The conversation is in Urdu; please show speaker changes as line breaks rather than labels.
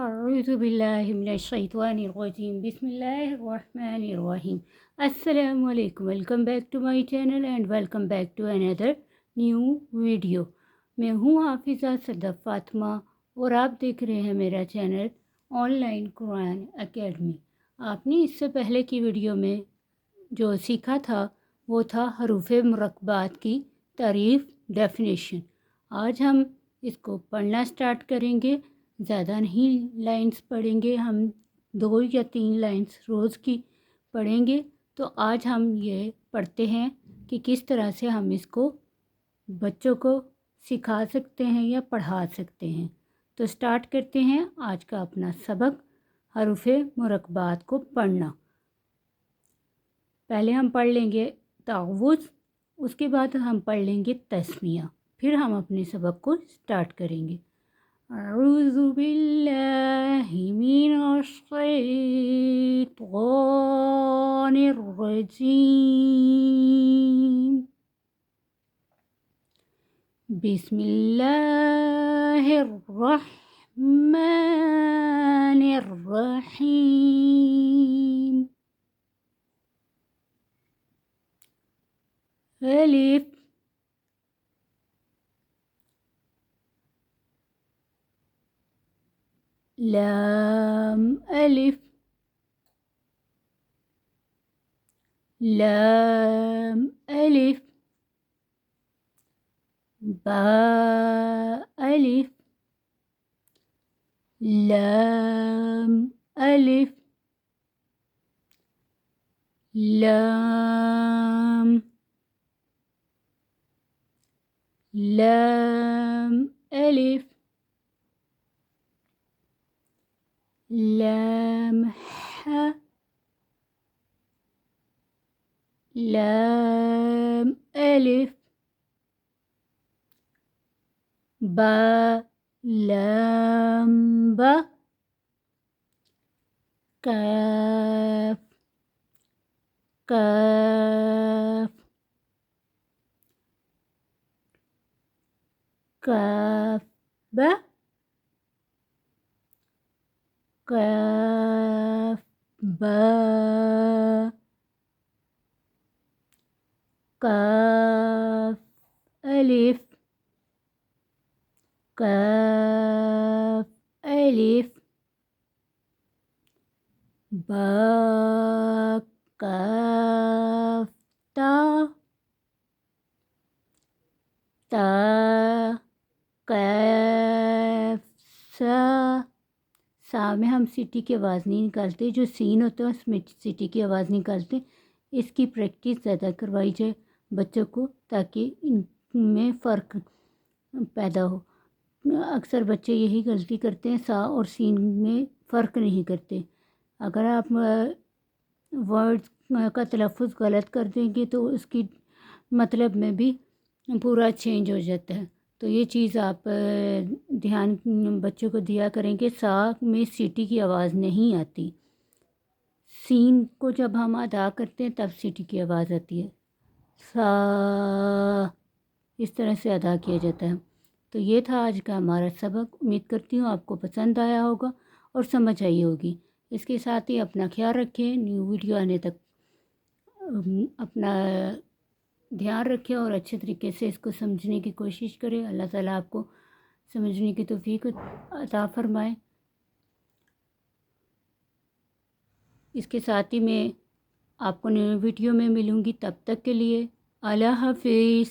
اعوذ باللہ من الشیطان الرجیم بسم اللہ الرحمن الرحیم السلام علیکم. Welcome back to my channel and welcome back to another new video. میں ہوں حافظہ صدف فاطمہ اور آپ دیکھ رہے ہیں میرا channel on line Quran academy. آپ نے اس سے پہلے کی ویڈیو میں جو سیکھا تھا وہ تھا حروف مرکبات کی تعریف ڈیفینیشن. آج ہم اس کو پڑھنا سٹارٹ کریں گے. زیادہ نہیں لائنز پڑھیں گے، ہم 2 یا 3 لائنز روز کی پڑھیں گے. تو آج ہم یہ پڑھتے ہیں کہ کس طرح سے ہم اس کو بچوں کو سکھا سکتے ہیں یا پڑھا سکتے ہیں. تو سٹارٹ کرتے ہیں آج کا اپنا سبق، حروف مرکبات کو پڑھنا. پہلے ہم پڑھ لیں گے تعوذ، اس کے بعد ہم پڑھ لیں گے تسمیہ، پھر ہم اپنے سبق کو سٹارٹ کریں گے. اعوذ باللہ من الشیطان الرجیم. بسم اللہ الرحمن الرحیم. الف لام الف لام الف با الف لام الف لام لام الف لام ح لام الف با لام با کاف کاف کاف با کاف با کاف الف کاف الف با کاف تا تا کاف سا. سا میں ہم سیٹی کی آواز نہیں نکالتے، جو سین ہوتا ہے اس میں سیٹی کی آواز نکالتے. اس کی پریکٹس زیادہ کروائی جائے بچوں کو تاکہ ان میں فرق پیدا ہو. اکثر بچے یہی غلطی کرتے ہیں، سا اور سین میں فرق نہیں کرتے. اگر آپ ورڈ کا تلفظ غلط کر دیں گے تو اس کی مطلب میں بھی پورا چینج ہو جاتا ہے. تو یہ چیز آپ دھیان بچوں کو دیا کریں کہ سا میں سیٹی کی آواز نہیں آتی. سین کو جب ہم ادا کرتے ہیں تب سیٹی کی آواز آتی ہے. سا اس طرح سے ادا کیا جاتا ہے. تو یہ تھا آج کا ہمارا سبق. امید کرتی ہوں آپ کو پسند آیا ہوگا اور سمجھ آئی ہوگی. اس کے ساتھ ہی اپنا خیال رکھیں. نیو ویڈیو آنے تک اپنا دھیان رکھیں اور اچھے طریقے سے اس کو سمجھنے کی کوشش کریں. اللہ تعالیٰ آپ کو سمجھنے کی توفیق عطا فرمائے. اس کے ساتھ ہی میں آپ کو نیو ویڈیو میں ملوں گی. تب تک کے لیے اللہ حافظ.